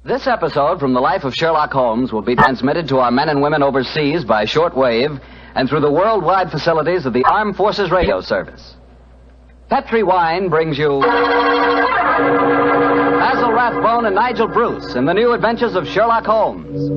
This episode from the life of Sherlock Holmes will be transmitted to our men and women overseas by shortwave and through the worldwide facilities of the Armed Forces Radio Service. Petri Wine brings you Basil Rathbone and Nigel Bruce in the new adventures of Sherlock Holmes.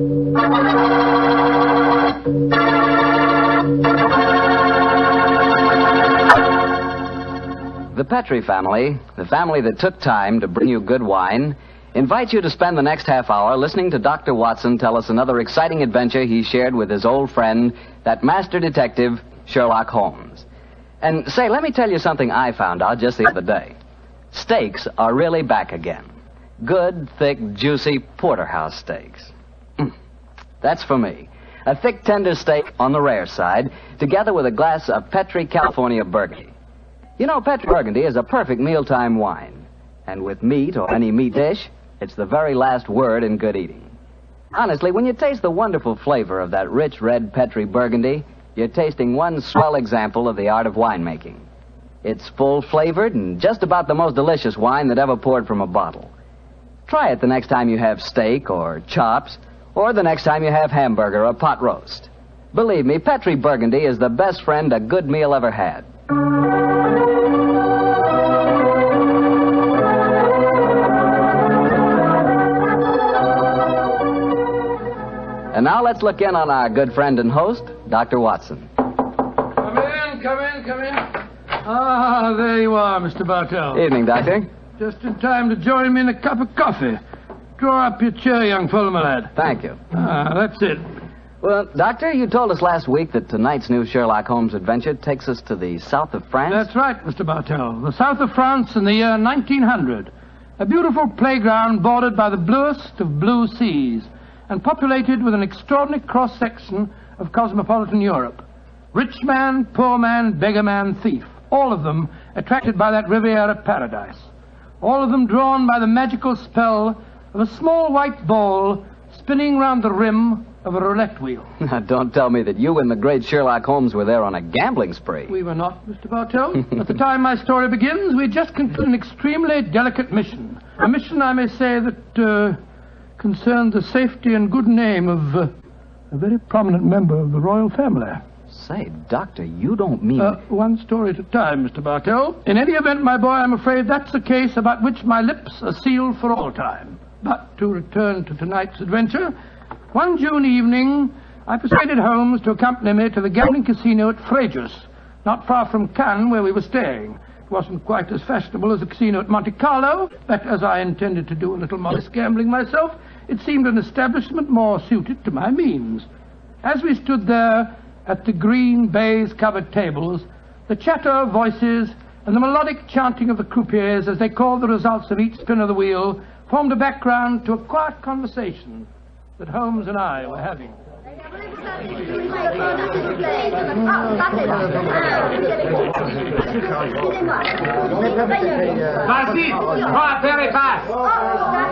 The Petri family, the family that took time to bring you good wine, invites you to spend the next half hour listening to Dr. Watson tell us another exciting adventure he shared with his old friend, that master detective, Sherlock Holmes. And say, let me tell you something I found out just the other day. Steaks are really back again. Good, thick, juicy porterhouse steaks. That's for me. A thick, tender steak on the rare side, together with a glass of Petri California Burgundy. You know, Petri Burgundy is a perfect mealtime wine. And with meat or any meat dish, it's the very last word in good eating. Honestly, when you taste the wonderful flavor of that rich red Petri Burgundy, you're tasting one swell example of the art of winemaking. It's full-flavored and just about the most delicious wine that ever poured from a bottle. Try it the next time you have steak or chops, or the next time you have hamburger or pot roast. Believe me, Petri Burgundy is the best friend a good meal ever had. And now let's look in on our good friend and host, Dr. Watson. Come in. Ah, there you are, Mr. Bartell. Evening, Doctor. Just in time to join me in a cup of coffee. Draw up your chair, young fellow, my lad. Thank you. Ah, that's it. Well, Doctor, you told us last week that tonight's new Sherlock Holmes adventure takes us to the south of France. That's right, Mr. Bartell. The south of France in the year 1900. A beautiful playground bordered by the bluest of blue seas and populated with an extraordinary cross-section of cosmopolitan Europe. Rich man, poor man, beggar man, thief. All of them attracted by that Riviera paradise. All of them drawn by the magical spell of a small white ball spinning round the rim of a roulette wheel. Now, don't tell me that you and the great Sherlock Holmes were there on a gambling spree. We were not, Mr. Bartell. At the time my story begins, we had just concluded an extremely delicate mission. A mission, I may say, that concerned the safety and good name of a very prominent member of the royal family. Say, Doctor, you don't mean... One story at a time, Mr. Bartell. In any event, my boy, I'm afraid that's a case about which my lips are sealed for all time. But to return to tonight's adventure, one June evening, I persuaded Holmes to accompany me to the gambling casino at Fréjus, not far from Cannes, where we were staying. It wasn't quite as fashionable as the casino at Monte Carlo, but as I intended to do a little modest gambling myself, it seemed an establishment more suited to my means. As we stood there at the green baize-covered tables, the chatter of voices and the melodic chanting of the croupiers as they called the results of each spin of the wheel formed a background to a quiet conversation that Holmes and I were having.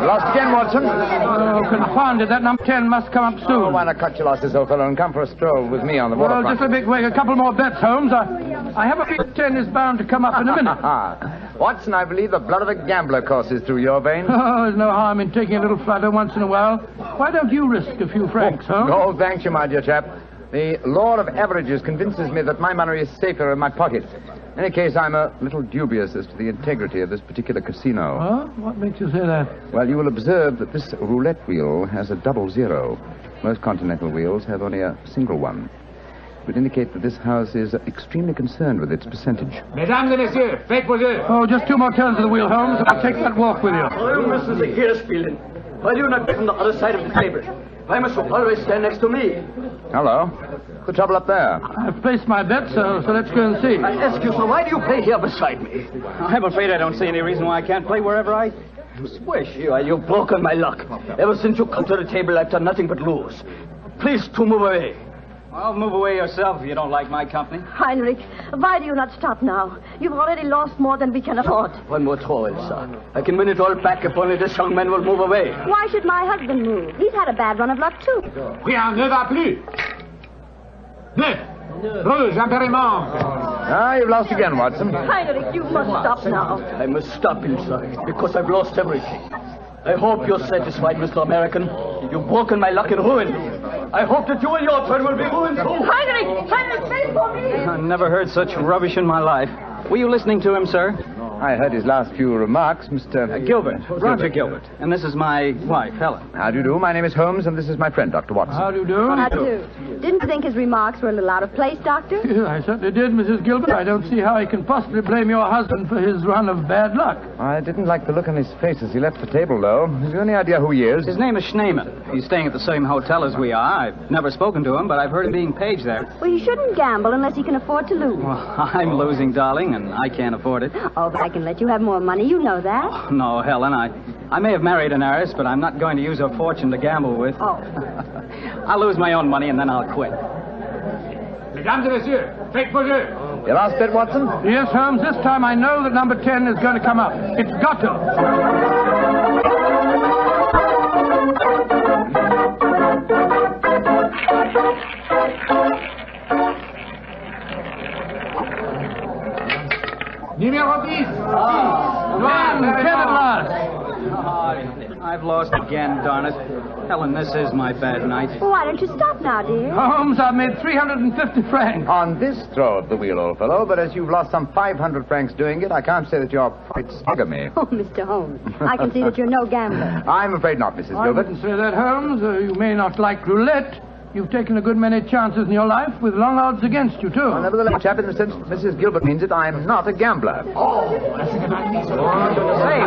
Lost again, Watson? Oh, confounded. That number 10 must come up soon. Oh, why not cut your losses, old fellow, and come for a stroll with me on the waterfront? Well, just a big wait. A couple more bets, Holmes. I have a big 10 is bound to come up in a minute. Watson, I believe the blood of a gambler courses through your veins. Oh, there's no harm in taking a little flutter once in a while. Why don't you risk a few francs, Holmes? Oh, thank you, my dear chap. The law of averages convinces me that my money is safer in my pocket. In any case, I'm a little dubious as to the integrity of this particular casino. Oh? What makes you say that? Well, you will observe that this roulette wheel has a double zero. Most continental wheels have only a single one. It would indicate that this house is extremely concerned with its percentage. Mesdames et messieurs, faites vos jeux. Oh, just two more turns of the wheel, Holmes, and I'll take that walk with you. Why müssen Sie hier spielen? Why do you not get on the other side of the table? Why must you always stand next to me? Hello. What's the trouble up there? I've placed my bet, so let's go and see. I ask you, sir, why do you play here beside me? I'm afraid I don't see any reason why I can't play wherever I... Swish, you've broken my luck. Ever since you come to the table, I've done nothing but lose. Please to move away. Well, move away yourself if you don't like my company. Heinrich, why do you not stop now? You've already lost more than we can afford. One more throw, Elsa. I can win it all back if only this young man will move away. Why should my husband move? He's had a bad run of luck, too. Rien ne va plus. Neuf. Rouge, impériment. Ah, you've lost again, Watson. Heinrich, you must stop now. I must stop, Elsa, because I've lost everything. I hope you're satisfied, Mr. American. You've broken my luck and ruined me. I hope that you and your turn will be ruined too. Heinrich, wait for me. I never heard such rubbish in my life. Were you listening to him, sir? I heard his last few remarks, Mr. Gilbert. Roger Gilbert. And this is my wife, Helen. How do you do? My name is Holmes, and this is my friend, Dr. Watson. How do you do? I do. Didn't you think his remarks were a little out of place, Doctor? I certainly did, Mrs. Gilbert. I don't see how he can possibly blame your husband for his run of bad luck. I didn't like the look on his face as he left the table, though. Have you any idea who he is? His name is Schneemann. He's staying at the same hotel as we are. I've never spoken to him, but I've heard him being paged there. Well, you shouldn't gamble unless you can afford to lose. Well, I'm losing, darling, and I can't afford it. Oh, but I can let you have more money. You know that. No, Helen, I may have married an heiress, but I'm not going to use her fortune to gamble with. Oh. I'll lose my own money, and then I'll quit. Mesdames et messieurs, faites vos jeux. Your last bet, Watson? Yes, Holmes, this time I know that number 10 is going to come up. It's got to. Numéro 10. One, 10 at last. I've lost again, darn it. Helen, this is my bad night. Well, why don't you stop now, dear? Holmes, I've made 350 francs. On this throw of the wheel, old fellow, but as you've lost some 500 francs doing it, I can't say that you're quite stagger me. Oh, Mr. Holmes, I can see that you're no gambler. I'm afraid not, Mrs. I Gilbert. wouldn't say that, Holmes. You may not like roulette. You've taken a good many chances in your life with long odds against you, too. Well, nevertheless, chap, in the sense that Mrs. Gilbert means it, I'm not a gambler. Say,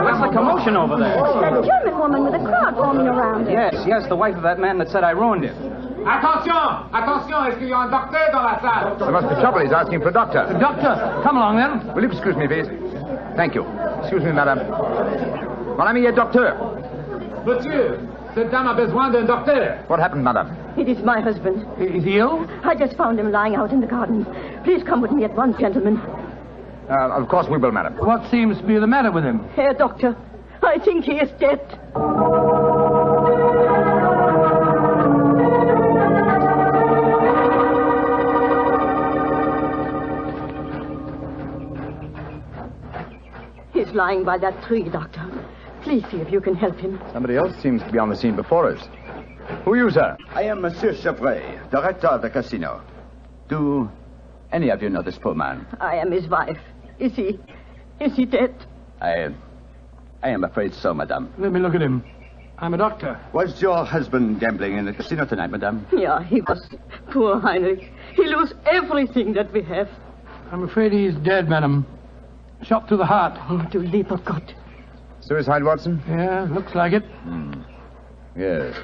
what's the commotion over there? That German woman with a crowd forming around her. Yes, the wife of that man that said I ruined him. Attention, attention, est-ce qu'il y a un docteur dans la salle? There must be trouble. He's asking for a doctor. Doctor, come along, then. Will you excuse me, please? Thank you. Excuse me, madame. Mon ami est docteur. Monsieur, cette dame a besoin d'un docteur. What happened, madame? It is my husband. Is he ill? I just found him lying out in the garden. Please come with me at once, gentlemen. Of course we will, madam. What seems to be the matter with him? Herr Doctor, I think he is dead. He's lying by that tree, Doctor. Please see if you can help him. Somebody else seems to be on the scene before us. Who are you, sir? I am Monsieur Chevray, director of the casino. Do any of you know this poor man? I am his wife. Is he dead? I am afraid so, madame. Let me look at him. I'm a doctor. Was your husband gambling in the casino tonight, madame? Yeah, he was. Poor Heinrich. He lost everything that we have. I'm afraid he's dead, madam. Shot through the heart. Oh, du lieber Gott. Suicide, Watson? Yeah, looks like it. Yes.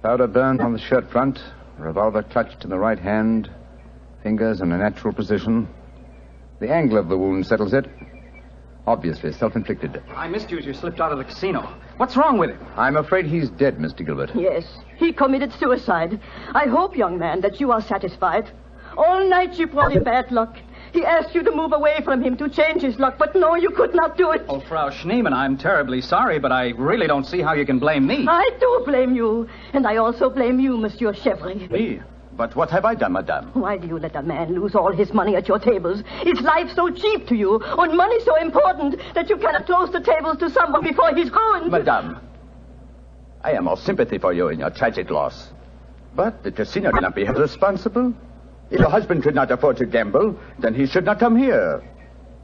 Powder burned on the shirt front, revolver clutched in the right hand, fingers in a natural position. The angle of the wound settles it. Obviously self-inflicted. I missed you as you slipped out of the casino. What's wrong with him? I'm afraid he's dead, Mr. Gilbert. Yes, he committed suicide. I hope, young man, that you are satisfied. All night you brought him bad luck. He asked you to move away from him to change his luck, but no, you could not do it. Oh, Frau Schneemann, I'm terribly sorry, but I really don't see how you can blame me. I do blame you, and I also blame you, Monsieur Chevry. Me? But what have I done, madame? Why do you let a man lose all his money at your tables? Is life so cheap to you, and money so important, that you cannot close the tables to someone before he's ruined? Madame, I am all sympathy for you in your tragic loss. But the casino cannot be held responsible. If your husband could not afford to gamble, then he should not come here.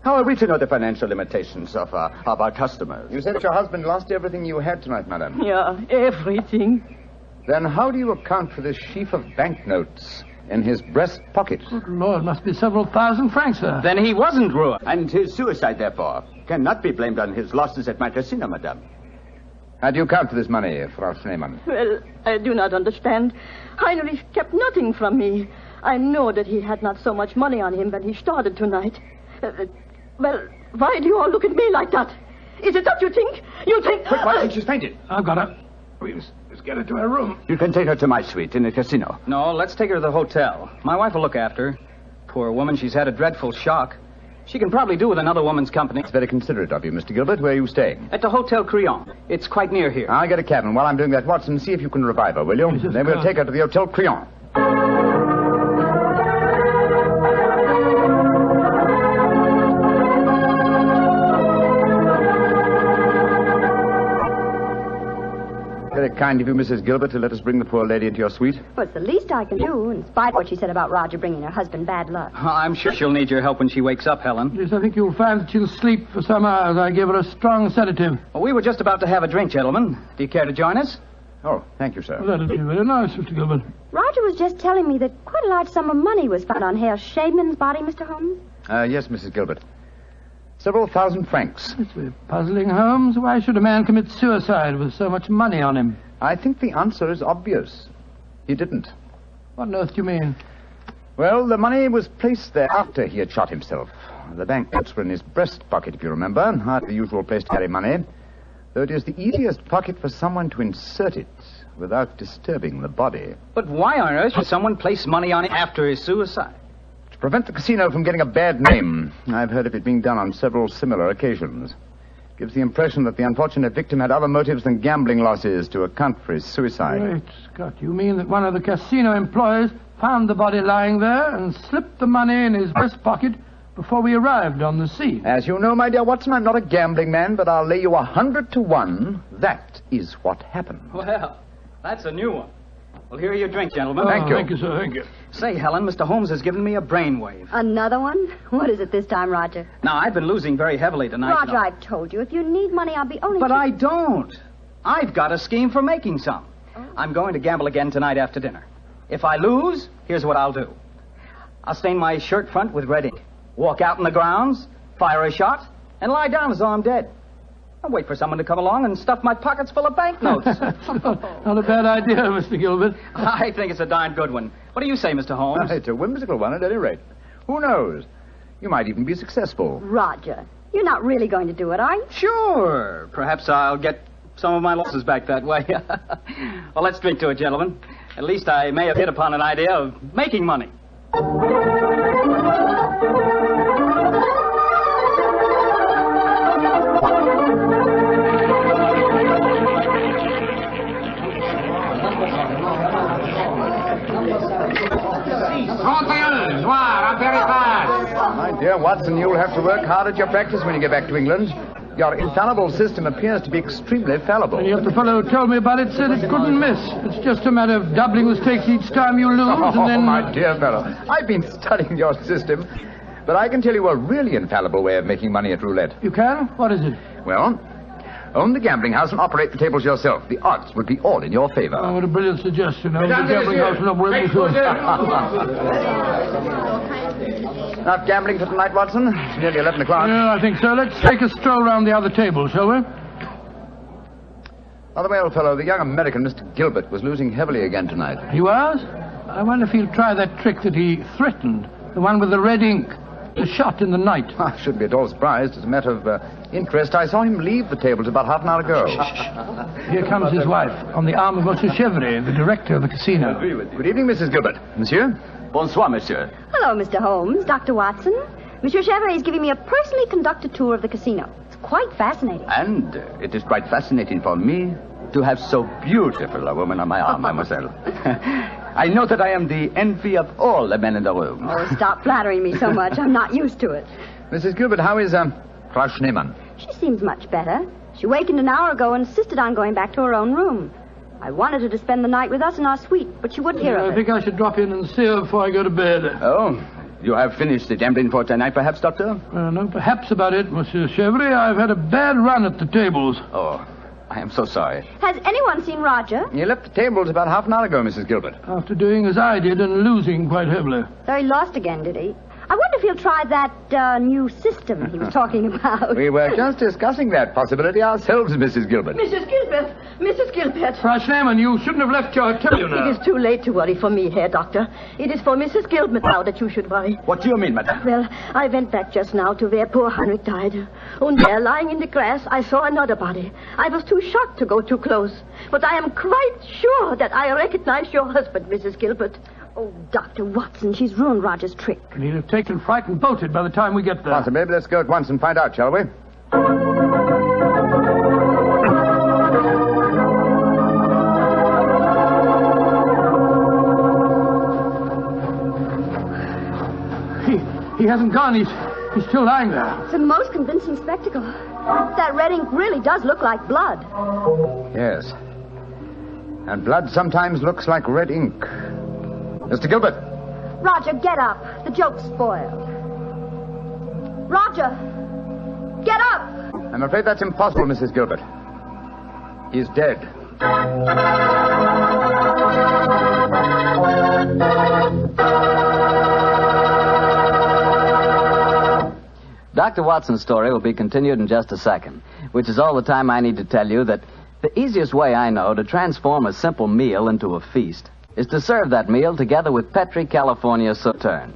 How are we to know the financial limitations of our customers? You said that your husband lost everything you had tonight, madam. Yeah, everything. Then how do you account for this sheaf of banknotes in his breast pocket? Good Lord, must be several thousand francs, sir. Then he wasn't ruined. And his suicide, therefore, cannot be blamed on his losses at my casino, madame. How do you account for this money, Frau Schneemann? Well, I do not understand. Heinrich kept nothing from me. I know that he had not so much money on him when he started tonight. Well, why do you all look at me like that? Is it that you think? You think... Quick, Watson, she's fainted. I've got her. Let's get her to her room. You can take her to my suite in the casino. No, let's take her to the hotel. My wife will look after her. Poor woman, she's had a dreadful shock. She can probably do with another woman's company. It's very considerate of you, Mr. Gilbert. Where are you staying? At the Hotel Crillon. It's quite near here. I'll get a cab, and while I'm doing that, Watson, see if you can revive her, will you? Yes, Then we'll sir. take her to the Hotel Crillon. Very kind of you, Mrs. Gilbert, to let us bring the poor lady into your suite. Well, it's the least I can do, in spite of what she said about Roger bringing her husband bad luck. I'm sure she'll need your help when she wakes up, Helen. Yes, I think you'll find that she'll sleep for some hours. I gave her a strong sedative. Well, we were just about to have a drink, gentlemen. Do you care to join us? Oh, thank you, sir. Well, that'll be very nice, Mr. Gilbert. Roger was just telling me that quite a large sum of money was found on Herr Shaman's body, Mr. Holmes. Yes, Mrs. Gilbert. Several thousand francs. It's very puzzling, Holmes. Why should a man commit suicide with so much money on him? I think the answer is obvious. He didn't. What on earth do you mean? Well, the money was placed there after he had shot himself. The banknotes were in his breast pocket, if you remember. Not the usual place to carry money. Though it is the easiest pocket for someone to insert it without disturbing the body. But why on earth would someone place money on it after his suicide? To prevent the casino from getting a bad name. I've heard of it being done on several similar occasions. Gives the impression that the unfortunate victim had other motives than gambling losses to account for his suicide. Great Scott, you mean that one of the casino employees found the body lying there and slipped the money in his breast pocket before we arrived on the scene? As you know, my dear Watson, I'm not a gambling man, but I'll lay you 100 to 1. That is what happened. Well, that's a new one. Well, here are your drink, gentlemen. Thank you. Thank you, sir. Thank you. Say, Helen, Mr. Holmes has given me a brainwave. Another one? What is it this time, Roger? Now, I've been losing very heavily tonight. Roger, I've told you, if you need money, I'll be only... But I don't. I've got a scheme for making some. I'm going to gamble again tonight after dinner. If I lose, here's what I'll do. I'll stain my shirt front with red ink, walk out in the grounds, fire a shot, and lie down as though I'm dead. I'll wait for someone to come along and stuff my pockets full of banknotes. Not a bad idea, Mr. Gilbert. I think it's a darn good one. What do you say, Mr. Holmes? It's a whimsical one at any rate. Who knows? You might even be successful. Roger, you're not really going to do it, are you? Sure. Perhaps I'll get some of my losses back that way. Well, let's drink to it, gentlemen. At least I may have hit upon an idea of making money. My dear Watson, you'll have to work hard at your practice when you get back to England. Your infallible system appears to be extremely fallible. And yet the fellow who told me about it said it couldn't miss. It's just a matter of doubling the stakes each time you lose, and then... Oh, my dear fellow, I've been studying your system, but I can tell you a really infallible way of making money at roulette. You can? What is it? Well, own the gambling house and operate the tables yourself. The odds would be all in your favor. Oh, what a brilliant suggestion. The gambling house will operate me too. Not gambling for tonight, Watson? It's nearly 11 o'clock. Yeah, I think so. Let's take a stroll round the other table, shall we? By the way, old fellow, the young American, Mr. Gilbert, was losing heavily again tonight. He was? I wonder if he'll try that trick that he threatened. The one with the red ink. The shot in the night. I shouldn't be at all surprised. As a matter of interest, I saw him leave the tables about half an hour ago. Here comes his wife, on the arm of Monsieur Chevry, the director of the casino. Good evening, Mrs. Gilbert. Monsieur? Bonsoir, monsieur. Hello, Mr. Holmes, Dr. Watson. Monsieur Chevry is giving me a personally conducted tour of the casino. It's quite fascinating. And it is quite fascinating for me to have so beautiful a woman on my arm, mademoiselle. I know that I am the envy of all the men in the room. Oh, stop flattering me so much. I'm not used to it. Mrs. Gilbert, how is, Frau Schneemann? She seems much better. She wakened an hour ago and insisted on going back to her own room. I wanted her to spend the night with us in our suite, but she wouldn't hear of it. I think I should drop in and see her before I go to bed. Oh, you have finished the gambling for tonight, perhaps, Doctor? No, perhaps about it, Monsieur Chevry. I've had a bad run at the tables. Oh, I am so sorry. Has anyone seen Roger? He left the tables about half an hour ago, Mrs. Gilbert. After doing as I did and losing quite heavily. So he lost again, did he? I wonder if he'll try that new system he was talking about. We were just discussing that possibility ourselves, Mrs. Gilbert. Mrs. Gilbert! Mrs. Gilbert! Frau Schneemann, you shouldn't have left your hotel, you know. It is too late to worry for me, Herr Doctor. It is for Mrs. Gilbert now that you should worry. What do you mean, madame? Well, I went back just now to where poor Heinrich died. And there, lying in the grass, I saw another body. I was too shocked to go too close. But I am quite sure that I recognized your husband, Mrs. Gilbert. Oh, Dr. Watson, she's ruined Roger's trick. And he'd have taken fright and bolted by the time we get there. Possibly, but let's go at once and find out, shall we? He hasn't gone. He's still lying there. It's a most convincing spectacle. That red ink really does look like blood. Yes. And blood sometimes looks like red ink. Mr. Gilbert. Roger, get up. The joke's spoiled. Roger! Get up! I'm afraid that's impossible, Mrs. Gilbert. He's dead. Dr. Watson's story will be continued in just a second, which is all the time I need to tell you that the easiest way I know to transform a simple meal into a feast is to serve that meal together with Petri California Sauterne.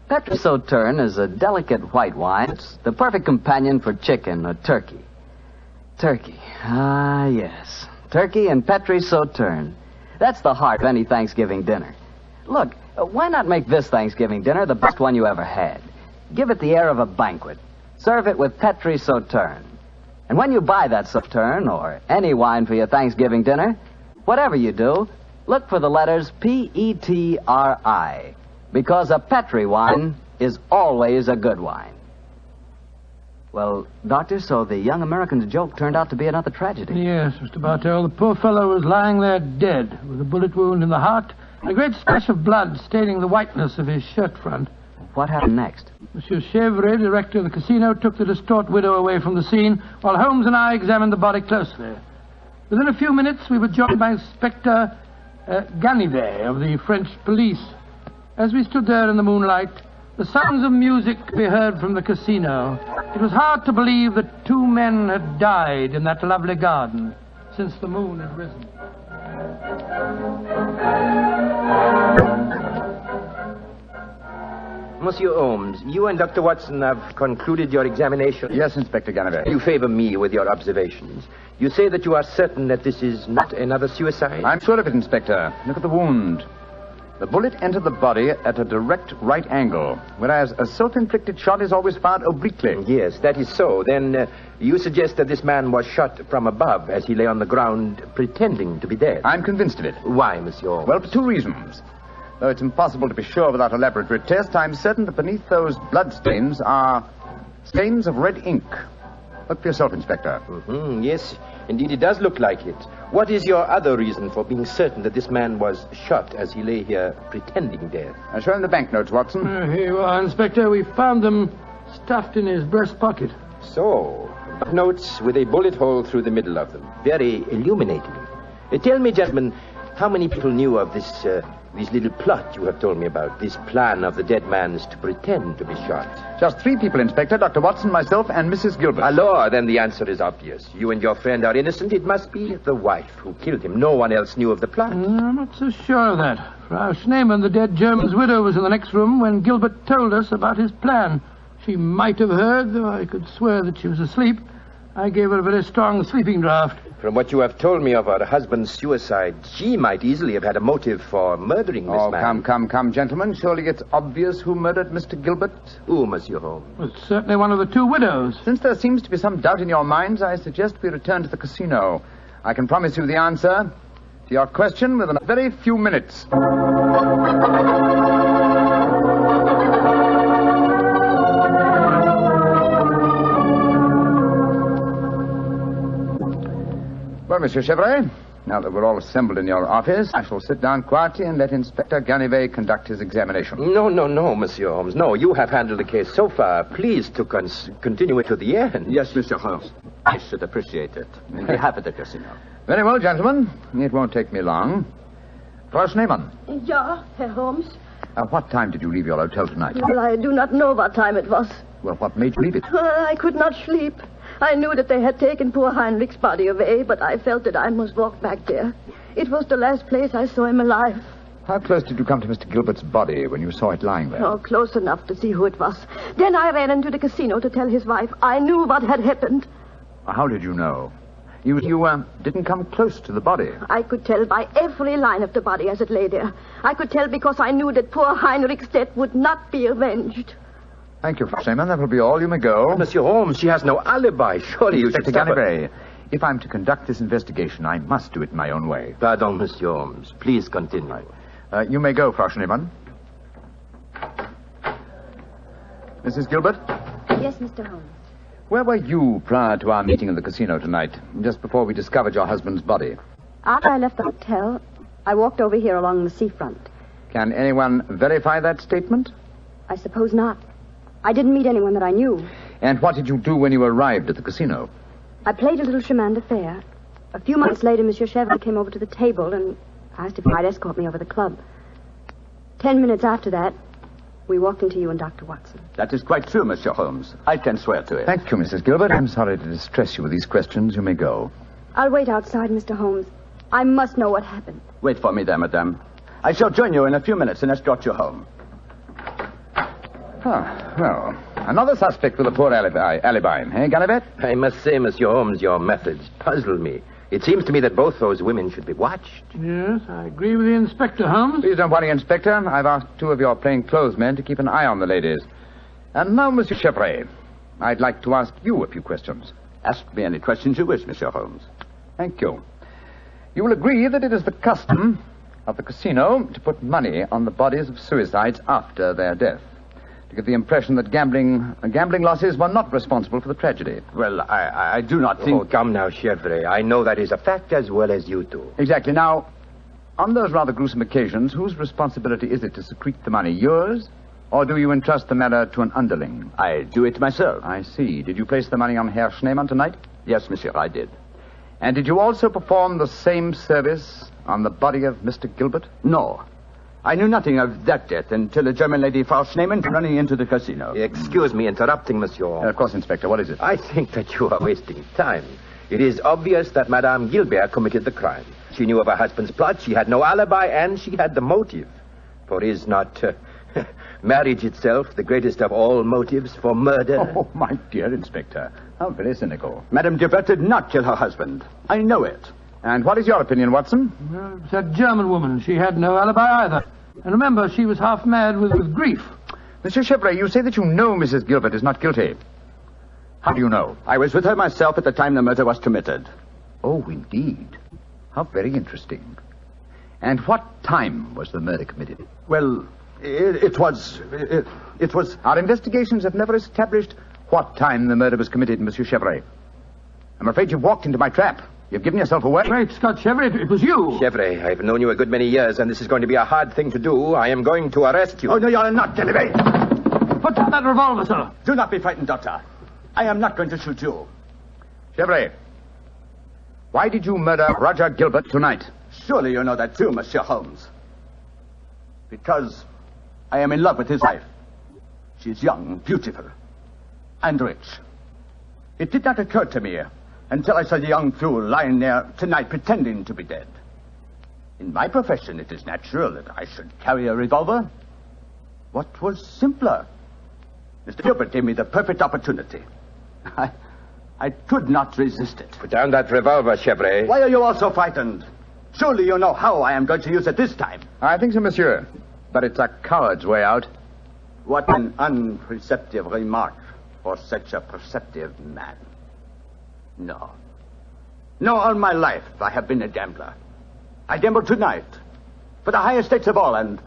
Petri Sauterne is a delicate white wine. It's the perfect companion for chicken or turkey. Turkey. Ah, yes. Turkey and Petri Sauterne. That's the heart of any Thanksgiving dinner. Look, why not make this Thanksgiving dinner the best one you ever had? Give it the air of a banquet. Serve it with Petri Sauterne. And when you buy that Sauterne or any wine for your Thanksgiving dinner, whatever you do, look for the letters P-E-T-R-I, because a Petri wine is always a good wine. Well, Doctor, so the young American's joke turned out to be another tragedy. Yes, Mr. Bartell. The poor fellow was lying there dead, with a bullet wound in the heart, and a great splash of blood staining the whiteness of his shirt front. What happened next? Monsieur Chevre, director of the casino, took the distraught widow away from the scene, while Holmes and I examined the body closely. Within a few minutes, we were joined by Inspector Ganivet of the French police. As we stood there in the moonlight, the sounds of music could be heard from the casino. It was hard to believe that two men had died in that lovely garden since the moon had risen. Monsieur Holmes, you and Dr. Watson have concluded your examination. Yes, Inspector Ganivet. You favor me with your observations. You say that you are certain that this is not another suicide? I'm sure of it, Inspector. Look at the wound. The bullet entered the body at a direct right angle, whereas a self-inflicted shot is always fired obliquely. Yes, that is so. Then you suggest that this man was shot from above as he lay on the ground pretending to be dead? I'm convinced of it. Why, Monsieur Holmes? Well, for two reasons. Though it's impossible to be sure without a laboratory test, I'm certain that beneath those bloodstains are stains of red ink. Look for yourself, Inspector. Mm-hmm. Yes, indeed it does look like it. What is your other reason for being certain that this man was shot as he lay here pretending dead? Show him the banknotes, Watson. Here you are, Inspector. We found them stuffed in his breast pocket. So, notes with a bullet hole through the middle of them. Very illuminating. Tell me, gentlemen, how many people knew of this little plot you have told me about, this plan of the dead man's to pretend to be shot? Just 3 people, Inspector. Dr. Watson, myself, and Mrs. Gilbert. Alors, then the answer is obvious. You and your friend are innocent. It must be the wife who killed him. No one else knew of the plot. I'm not so sure of that. Frau Schneemann, the dead German's widow, was in the next room when Gilbert told us about his plan. She might have heard, though I could swear that she was asleep. I gave her a very strong sleeping draught. From what you have told me of her husband's suicide, she might easily have had a motive for murdering this man. Come, gentlemen. Surely it's obvious who murdered Mr. Gilbert? Who, Monsieur Holmes? Well, it's certainly one of the 2 widows. Since there seems to be some doubt in your minds, I suggest we return to the casino. I can promise you the answer to your question within a very few minutes. Well, Monsieur Chevre, now that we're all assembled in your office, I shall sit down quietly and let Inspector Ganivet conduct his examination. No, Monsieur Holmes. No, you have handled the case so far. Please to continue it to the end. Yes, Mr. Holmes. I should appreciate it. On behalf of the casino. Very well, gentlemen. It won't take me long. Frau Schneemann. Ja, Herr Holmes. What time did you leave your hotel tonight? Well, I do not know what time it was. Well, what made you leave it? I could not sleep. I knew that they had taken poor Heinrich's body away, but I felt that I must walk back there. It was the last place I saw him alive. How close did you come to Mr. Gilbert's body when you saw it lying there? Oh, close enough to see who it was. Then I ran into the casino to tell his wife. I knew what had happened. How did you know? You didn't come close to the body. I could tell by every line of the body as it lay there. I could tell because I knew that poor Heinrich's death would not be avenged. Thank you, Frau Schneemann. That will be all. You may go. Monsieur Holmes, she has no alibi. Surely you should stop her. If I'm to conduct this investigation, I must do it in my own way. Pardon, Monsieur Holmes. Please continue. You may go, Frau Schneemann. Mrs. Gilbert? Yes, Mr. Holmes. Where were you prior to our meeting in the casino tonight, just before we discovered your husband's body? After I left the hotel, I walked over here along the seafront. Can anyone verify that statement? I suppose not. I didn't meet anyone that I knew. And what did you do when you arrived at the casino? I played a little chemin de fer. A few months later, Monsieur Chevrolet came over to the table and asked if he might escort me over the club. 10 minutes after that, we walked into you and Dr. Watson. That is quite true, Monsieur Holmes. I can swear to it. Thank you, Mrs. Gilbert. I'm sorry to distress you with these questions. You may go. I'll wait outside, Mr. Holmes. I must know what happened. Wait for me there, madame. I shall join you in a few minutes and escort you home. Well, another suspect with a poor alibi, eh, Gallivet? I must say, Monsieur Holmes, your methods puzzle me. It seems to me that both those women should be watched. Yes, I agree with the Inspector, Holmes. Please don't worry, Inspector. I've asked 2 of your plainclothes men to keep an eye on the ladies. And now, Monsieur Chevrolet, I'd like to ask you a few questions. Ask me any questions you wish, Monsieur Holmes. Thank you. You will agree that it is the custom of the casino to put money on the bodies of suicides after their death, to give the impression that gambling losses were not responsible for the tragedy. Well, I do not think... Oh, come now, Chevrolet. I know that is a fact as well as you do. Exactly. Now, on those rather gruesome occasions, whose responsibility is it to secrete the money? Yours? Or do you entrust the matter to an underling? I do it myself. I see. Did you place the money on Herr Schneemann tonight? Yes, monsieur, I did. And did you also perform the same service on the body of Mr. Gilbert? No. I knew nothing of that death until a German lady, Frau Schneemann, running into the casino. Excuse me interrupting, Monsieur. Of course, Inspector. What is it? I think that you are wasting time. It is obvious that Madame Gilbert committed the crime. She knew of her husband's plot, she had no alibi, and she had the motive. For is not marriage itself the greatest of all motives for murder? Oh, my dear Inspector. How very cynical. Madame Gilbert did not kill her husband. I know it. And what is your opinion, Watson? Well, it's that German woman. She had no alibi either. And remember, she was half mad with grief. Monsieur Chevrolet, you say that you know Mrs. Gilbert is not guilty. How do you know? I was with her myself at the time the murder was committed. Oh, indeed. How very interesting. And what time was the murder committed? Well, it was... Our investigations have never established what time the murder was committed, Monsieur Chevrolet. I'm afraid you've walked into my trap. You've given yourself away. Great Scott, Chevrolet, it was you. Chevrolet, I've known you a good many years, and this is going to be a hard thing to do. I am going to arrest you. Oh, no, you're not, Gallivet. Put down that revolver, sir. Do not be frightened, Doctor. I am not going to shoot you. Chevrolet, why did you murder Roger Gilbert tonight? Surely you know that too, Monsieur Holmes. Because I am in love with his wife. She's young, beautiful, and rich. It did not occur to me until I saw the young fool lying there tonight pretending to be dead. In my profession, it is natural that I should carry a revolver. What was simpler? Mr. Gilbert gave me the perfect opportunity. I could not resist it. Put down that revolver, Chevrolet. Why are you all so frightened? Surely you know how I am going to use it this time. I think so, monsieur. But it's a coward's way out. What an unperceptive remark for such a perceptive man. No. No, all my life I have been a gambler. I gambled tonight for the highest stakes of all, and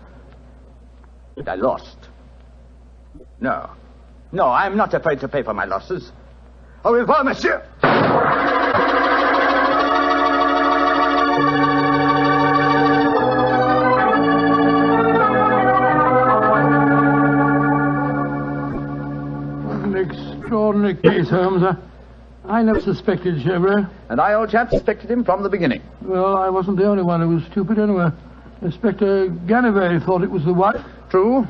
I lost. No, I'm not afraid to pay for my losses. Au revoir, monsieur. What an extraordinary case, Holmes. I never suspected Chevrolet. And I, old chap, suspected him from the beginning. Well, I wasn't the only one who was stupid anyway. Inspector Ganivet thought it was the wife. True.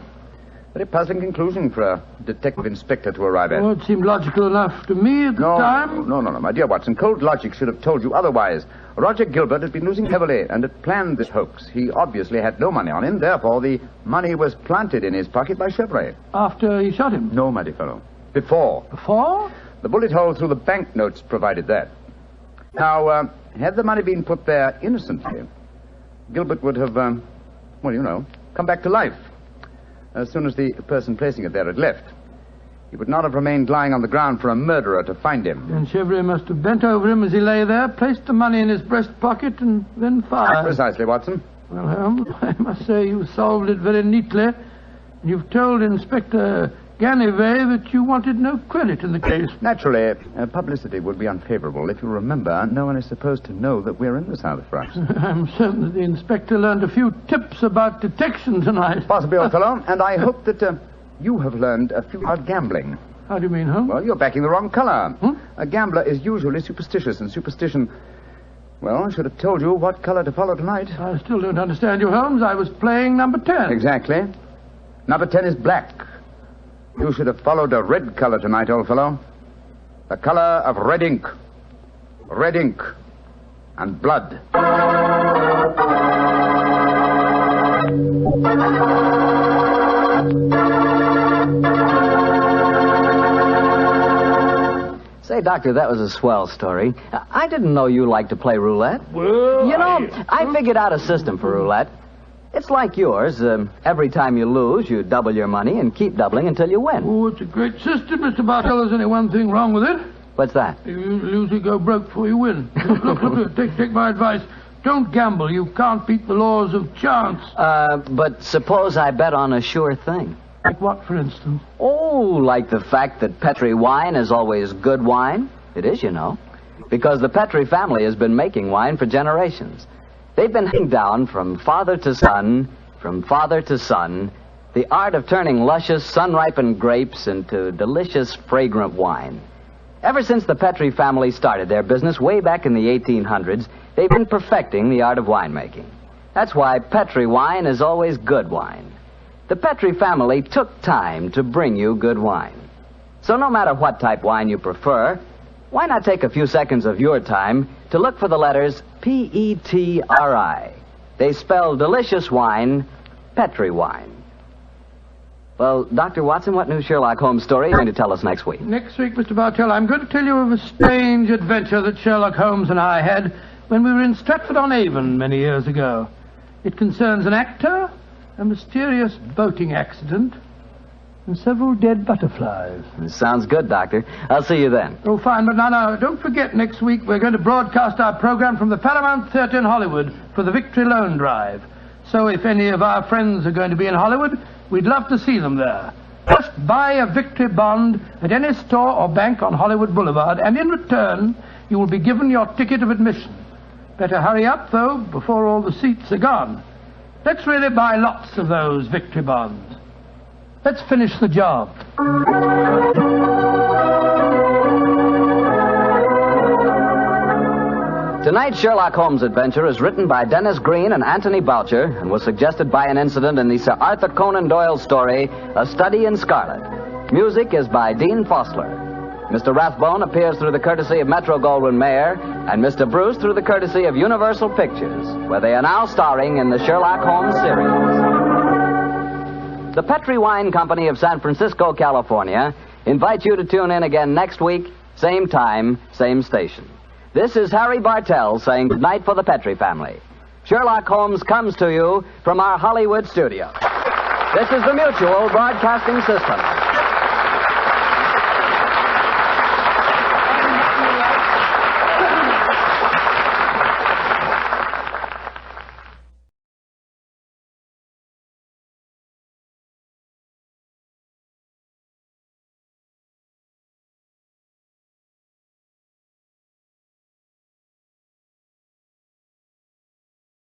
Very puzzling conclusion for a detective inspector to arrive at. Well, it seemed logical enough to me at the time. No, my dear Watson. Cold logic should have told you otherwise. Roger Gilbert had been losing heavily and had planned this hoax. He obviously had no money on him. Therefore, the money was planted in his pocket by Chevrolet. After he shot him? No, my dear fellow. Before. Before? The bullet hole through the banknotes provided that. Now, had the money been put there innocently, Gilbert would have, come back to life as soon as the person placing it there had left. He would not have remained lying on the ground for a murderer to find him. And Chevrolet must have bent over him as he lay there, placed the money in his breast pocket, and then fired. Precisely, Watson. Well, Holmes, I must say you solved it very neatly. You've told Inspector Ganivet that you wanted no credit in the case. Naturally, publicity would be unfavorable. If you remember, no one is supposed to know that we're in the south of France. I'm certain that the inspector learned a few tips about detection tonight. Possibly, old fellow, and I hope that you have learned a few about gambling. How do you mean, Holmes? Well, you're backing the wrong color. A gambler is usually superstitious, and superstition... Well, I should have told you what color to follow tonight. I still don't understand you, Holmes. I was playing number 10. Exactly. Number 10 is black. You should have followed a red color tonight, old fellow. The color of red ink. Red ink. And blood. Say, Doctor, that was a swell story. I didn't know you liked to play roulette. Well, You know, I figured out a system for roulette. It's like yours. Every time you lose, you double your money and keep doubling until you win. Oh, it's a great system, Mr. Bartell. There's only one thing wrong with it. What's that? You usually go broke before you win. Look, take my advice. Don't gamble. You can't beat the laws of chance. But suppose I bet on a sure thing. Like what, for instance? Oh, like the fact that Petri wine is always good wine? It is, you know. Because the Petri family has been making wine for generations. They've been handing down from father to son, the art of turning luscious, sun-ripened grapes into delicious, fragrant wine. Ever since the Petri family started their business way back in the 1800s, they've been perfecting the art of winemaking. That's why Petri wine is always good wine. The Petri family took time to bring you good wine. So no matter what type wine you prefer, why not take a few seconds of your time to look for the letters P-E-T-R-I. They spell delicious wine, Petri wine. Well, Dr. Watson, what new Sherlock Holmes story are you going to tell us next week? Next week, Mr. Bartell, I'm going to tell you of a strange adventure that Sherlock Holmes and I had when we were in Stratford-on-Avon many years ago. It concerns an actor, a mysterious boating accident, and several dead butterflies. Sounds good, Doctor. I'll see you then. Oh, fine, but now, don't forget, next week we're going to broadcast our program from the Paramount Theatre in Hollywood for the Victory Loan Drive. So if any of our friends are going to be in Hollywood, we'd love to see them there. Just buy a Victory bond at any store or bank on Hollywood Boulevard, and in return, you will be given your ticket of admission. Better hurry up, though, before all the seats are gone. Let's really buy lots of those Victory bonds. Let's finish the job. Tonight's Sherlock Holmes adventure is written by Dennis Green and Anthony Boucher and was suggested by an incident in the Sir Arthur Conan Doyle story, A Study in Scarlet. Music is by Dean Fostler. Mr. Rathbone appears through the courtesy of Metro-Goldwyn-Mayer and Mr. Bruce through the courtesy of Universal Pictures, where they are now starring in the Sherlock Holmes series. The Petri Wine Company of San Francisco, California, invites you to tune in again next week, same time, same station. This is Harry Bartell saying goodnight for the Petri family. Sherlock Holmes comes to you from our Hollywood studio. This is the Mutual Broadcasting System.